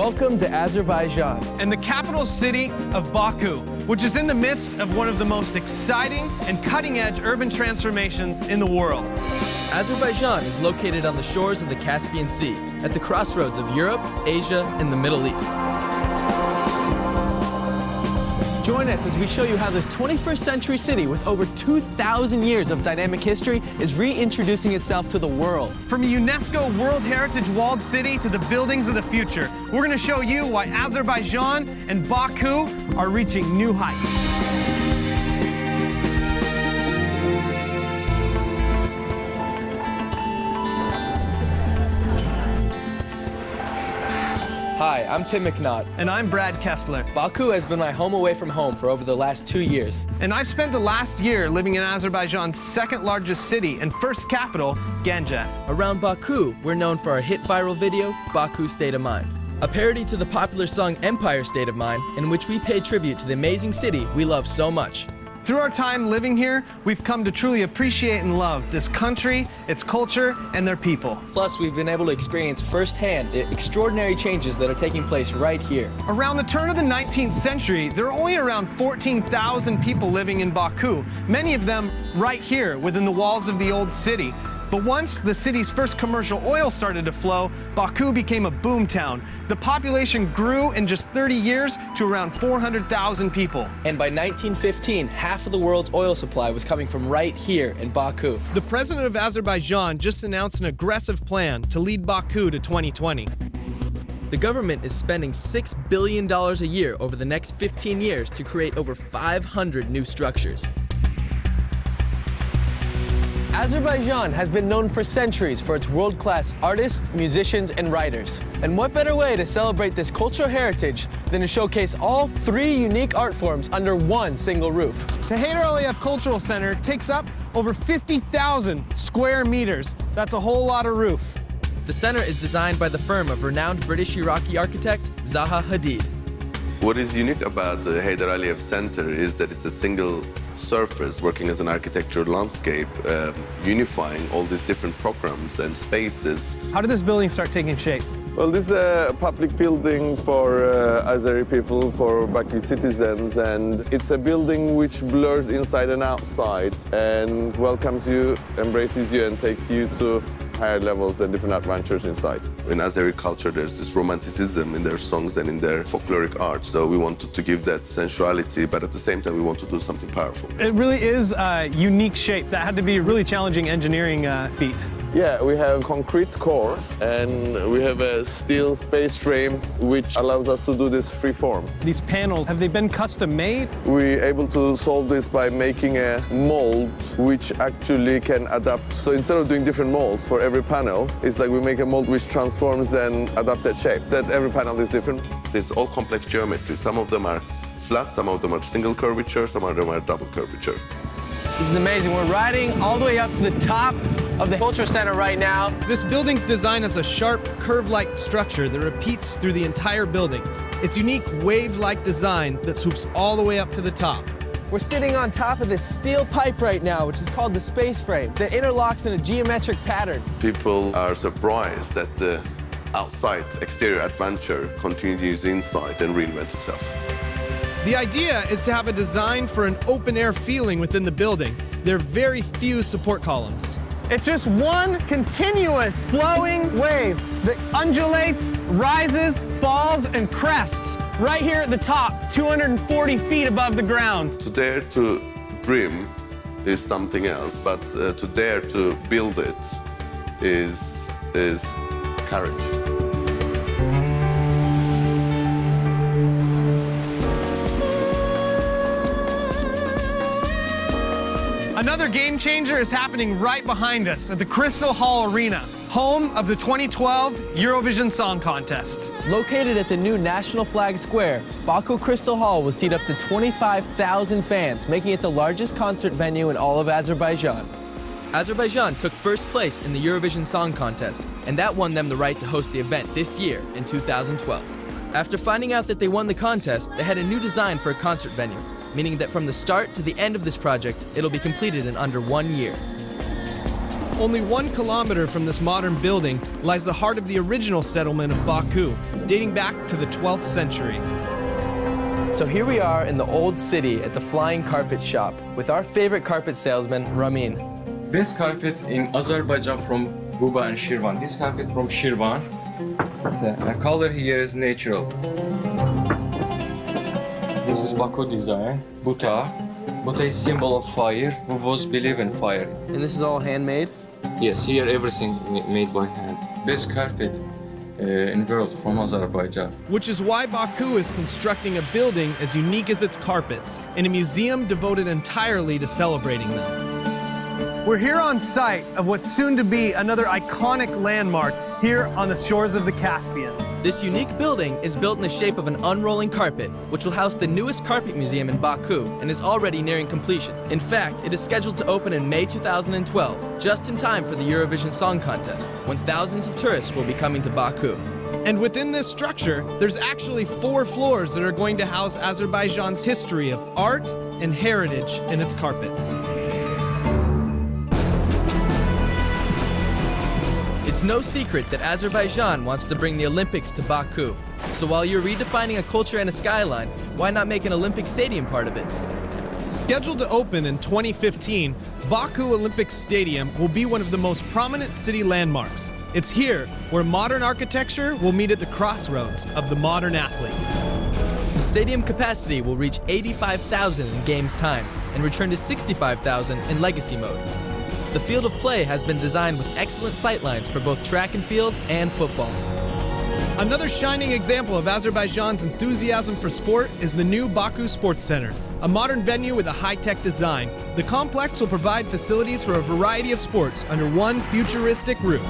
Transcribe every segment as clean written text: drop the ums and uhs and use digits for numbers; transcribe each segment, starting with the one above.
Welcome to Azerbaijan. And the capital city of Baku, which is in the midst of one of the most exciting and cutting-edge urban transformations in the world. Azerbaijan is located on the shores of the Caspian Sea, at the crossroads of Europe, Asia, and the Middle East. Join us as we show you how this 21st century city with over 2,000 years of dynamic history is reintroducing itself to the world. From a UNESCO World Heritage walled city to the buildings of the future, we're going to show you why Azerbaijan and Baku are reaching new heights. Hi, I'm Tim McNaught. And I'm Brad Kessler. Baku has been my home away from home for over the last 2 years. And I've spent the last year living in Azerbaijan's second largest city and first capital, Ganja. Around Baku, we're known for our hit viral video, Baku State of Mind, a parody to the popular song Empire State of Mind, in which we pay tribute to the amazing city we love so much. Through our time living here, we've come to truly appreciate and love this country, its culture, and their people. Plus, we've been able to experience firsthand the extraordinary changes that are taking place right here. Around the turn of the 19th century, there were only around 14,000 people living in Baku, many of them right here within the walls of the old city. But once the city's first commercial oil started to flow, Baku became a boom town. The population grew in just 30 years to around 400,000 people. And by 1915, half of the world's oil supply was coming from right here in Baku. The president of Azerbaijan just announced an aggressive plan to lead Baku to 2020. The government is spending $6 billion a year over the next 15 years to create over 500 new structures. Azerbaijan has been known for centuries for its world-class artists, musicians, and writers. And what better way to celebrate this cultural heritage than to showcase all 3 unique art forms under one single roof? The Heydar Aliyev Cultural Center takes up over 50,000 square meters. That's a whole lot of roof. The center is designed by the firm of renowned British-Iraqi architect Zaha Hadid. What is unique about the Heydar Aliyev Center is that it's a single surface working as an architectural landscape, unifying all these different programs and spaces. How did this building start taking shape? Well, this is a public building for Azeri people, for Baku citizens, and it's a building which blurs inside and outside and welcomes you, embraces you, and takes you to higher levels and different adventures inside. In Azeri culture, there's this romanticism in their songs and in their folkloric art, so we wanted to give that sensuality, but at the same time we want to do something powerful. It really is a unique shape. That had to be a really challenging engineering feat. Yeah, we have concrete core and we have a steel space frame which allows us to do this free form. These panels, have they been custom made? We're able to solve this by making a mold which actually can adapt. So instead of doing different molds for every panel, it's like we make a mold which transforms and adapts that shape. That every panel is different. It's all complex geometry. Some of them are flat, some of them are single curvature, some of them are double curvature. This is amazing. We're riding all the way up to the top of the Culture Center right now. This building's designed as a sharp, curve-like structure that repeats through the entire building. Its unique wave-like design that swoops all the way up to the top. We're sitting on top of this steel pipe right now, which is called the space frame, that interlocks in a geometric pattern. People are surprised that the outside exterior adventure continues inside and reinvents itself. The idea is to have a design for an open-air feeling within the building. There are very few support columns. It's just one continuous flowing wave that undulates, rises, falls, and crests right here at the top, 240 feet above the ground. To dare to dream is something else, but to dare to build it is courage. Another game changer is happening right behind us at the Crystal Hall Arena, home of the 2012 Eurovision Song Contest. Located at the new National Flag Square, Baku Crystal Hall will seat up to 25,000 fans, making it the largest concert venue in all of Azerbaijan. Azerbaijan took first place in the Eurovision Song Contest, and that won them the right to host the event this year in 2012. After finding out that they won the contest, they had a new design for a concert venue, meaning that from the start to the end of this project, it'll be completed in under 1 year. Only 1 kilometer from this modern building lies the heart of the original settlement of Baku, dating back to the 12th century. So here we are in the old city at the Flying Carpet Shop with our favorite carpet salesman, Ramin. This carpet in Azerbaijan from Buba and Shirvan. This carpet from Shirvan. The color here is natural. This is Baku design. Buta. Buta is symbol of fire. Who was believe in fire? And this is all handmade? Yes, here everything made by hand. Best carpet in world from Azerbaijan. Which is why Baku is constructing a building as unique as its carpets, in a museum devoted entirely to celebrating them. We're here on site of what's soon to be another iconic landmark here on the shores of the Caspian. This unique building is built in the shape of an unrolling carpet, which will house the newest carpet museum in Baku and is already nearing completion. In fact, it is scheduled to open in May 2012, just in time for the Eurovision Song Contest, when thousands of tourists will be coming to Baku. And within this structure, there's actually 4 floors that are going to house Azerbaijan's history of art and heritage in its carpets. It's no secret that Azerbaijan wants to bring the Olympics to Baku. So while you're redefining a culture and a skyline, why not make an Olympic stadium part of it? Scheduled to open in 2015, Baku Olympic Stadium will be one of the most prominent city landmarks. It's here where modern architecture will meet at the crossroads of the modern athlete. The stadium capacity will reach 85,000 in games time and return to 65,000 in legacy mode. The field of play has been designed with excellent sightlines for both track and field and football. Another shining example of Azerbaijan's enthusiasm for sport is the new Baku Sports Center, a modern venue with a high-tech design. The complex will provide facilities for a variety of sports under one futuristic roof.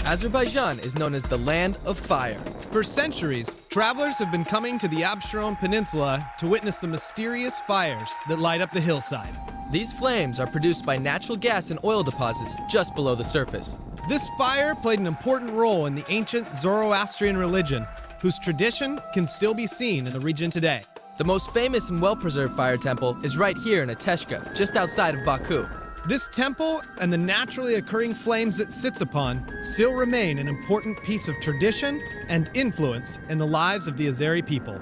Azerbaijan is known as the land of fire. For centuries, travelers have been coming to the Absheron Peninsula to witness the mysterious fires that light up the hillside. These flames are produced by natural gas and oil deposits just below the surface. This fire played an important role in the ancient Zoroastrian religion, whose tradition can still be seen in the region today. The most famous and well-preserved fire temple is right here in Ateshka, just outside of Baku. This temple and the naturally occurring flames it sits upon still remain an important piece of tradition and influence in the lives of the Azeri people.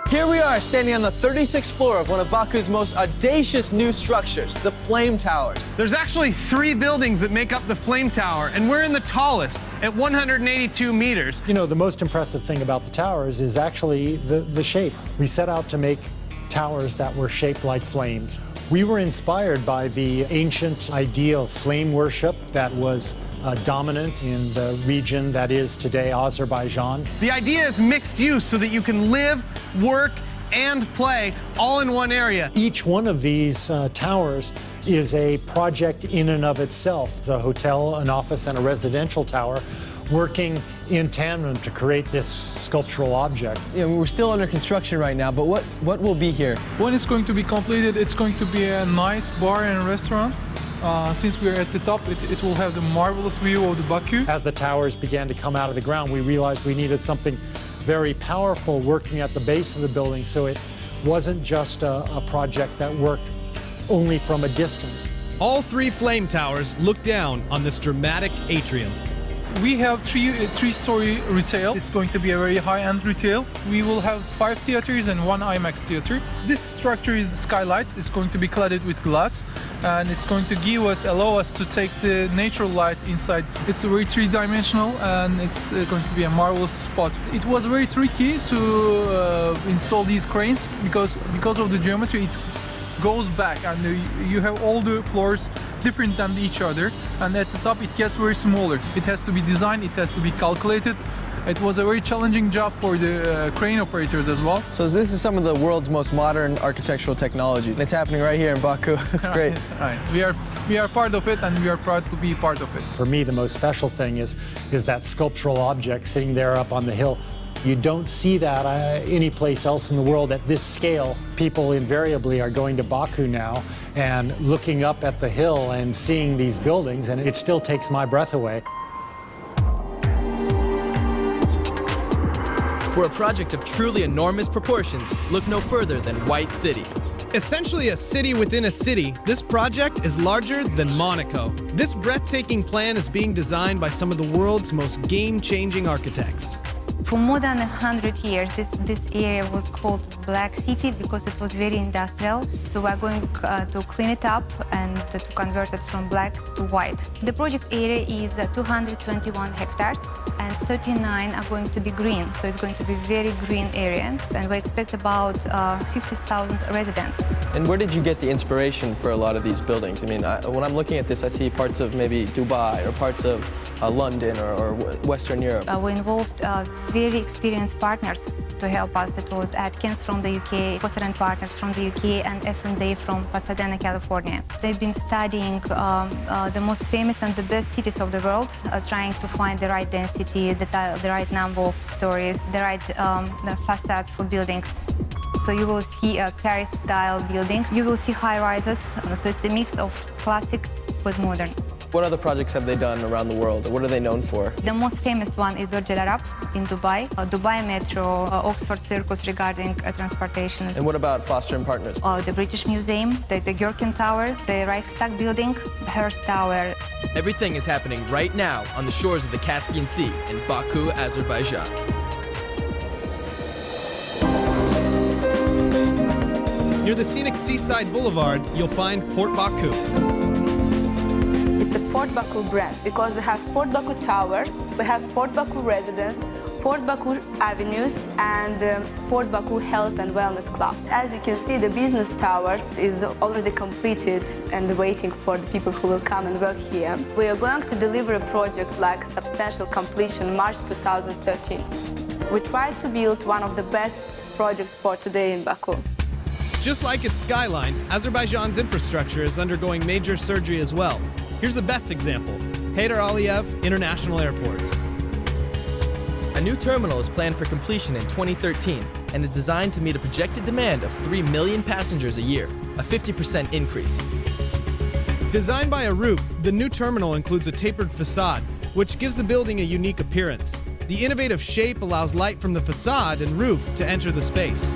Here we are standing on the 36th floor of one of Baku's most audacious new structures, the Flame Towers. There's actually 3 buildings that make up the Flame Tower, and we're in the tallest at 182 meters. You know, the most impressive thing about the towers is actually the shape. We set out to make towers that were shaped like flames. We were inspired by the ancient idea of flame worship that was dominant in the region that is today Azerbaijan. The idea is mixed use so that you can live, work, and play all in one area. Each one of these towers is a project in and of itself. It's a hotel, an office, and a residential tower working in tandem to create this sculptural object. Yeah, we're still under construction right now, but what will be here? When it's going to be completed, it's going to be a nice bar and restaurant. Since we're at the top, it will have the marvelous view of the Baku. As the towers began to come out of the ground, we realized we needed something very powerful working at the base of the building, so it wasn't just a project that worked only from a distance. All 3 flame towers look down on this dramatic atrium. We have three-story retail. It's going to be a very high-end retail. We will have 5 theaters and 1 IMAX theater. This structure is skylight. It's going to be cladded with glass, and it's going to allow us to take the natural light inside. It's very 3-dimensional, and it's going to be a marvelous spot. It was very tricky to install these cranes because of the geometry. It goes back, and you have all the floors different than each other, and at the top it gets very smaller. It has to be designed, it has to be calculated. It was a very challenging job for the crane operators as well. So this is some of the world's most modern architectural technology, and it's happening right here in Baku. It's great. Right. We are part of it, and we are proud to be part of it. For me, the most special thing is that sculptural object sitting there up on the hill. You don't see that any place else in the world at this scale. People invariably are going to Baku now and looking up at the hill and seeing these buildings, and it still takes my breath away. For a project of truly enormous proportions, look no further than White City. Essentially a city within a city, this project is larger than Monaco. This breathtaking plan is being designed by some of the world's most game-changing architects. For more than 100 years, this area was called Black City because it was very industrial. So we're going to clean it up and to convert it from black to white. The project area is 221 hectares and 39 are going to be green. So it's going to be a very green area. And we expect about 50,000 residents. And where did you get the inspiration for a lot of these buildings? I mean, when I'm looking at this, I see parts of maybe Dubai or parts of London or Western Europe. We involved very experienced partners to help us. It was Atkins from the UK, Foster & Partners from the UK, and F&A from Pasadena, California. They've been studying the most famous and the best cities of the world, trying to find the right density, the right number of stories, the right the facades for buildings. So you will see Paris-style buildings. You will see high-rises. So it's a mix of classic with modern. What other projects have they done around the world? What are they known for? The most famous one is Burj Al Arab in Dubai, Dubai Metro, Oxford Circus regarding transportation. And what about Foster & Partners? The British Museum, the Gherkin Tower, the Reichstag Building, the Hearst Tower. Everything is happening right now on the shores of the Caspian Sea in Baku, Azerbaijan. Near the scenic seaside boulevard, you'll find Port Baku. It's a Port Baku brand because we have Port Baku Towers, we have Port Baku Residence, Port Baku Avenues, and Port Baku Health and Wellness Club. As you can see, the business towers is already completed and waiting for the people who will come and work here. We are going to deliver a project like substantial completion March 2013. We tried to build one of the best projects for today in Baku. Just like its skyline, Azerbaijan's infrastructure is undergoing major surgery as well. Here's the best example, Heydar Aliyev International Airport. A new terminal is planned for completion in 2013 and is designed to meet a projected demand of 3 million passengers a year, a 50% increase. Designed by Arup, the new terminal includes a tapered facade, which gives the building a unique appearance. The innovative shape allows light from the facade and roof to enter the space.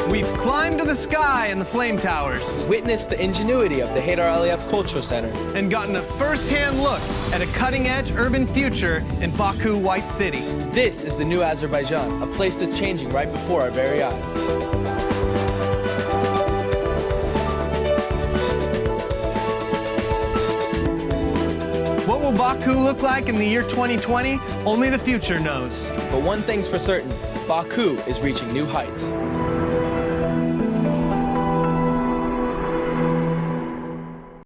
We've climbed to the sky in the flame towers. Witness the ingenuity of the Heydar Aliyev Cultural Center. And gotten a first-hand look at a cutting-edge urban future in Baku White City. This is the new Azerbaijan, a place that's changing right before our very eyes. What will Baku look like in the year 2020? Only the future knows. But one thing's for certain, Baku is reaching new heights.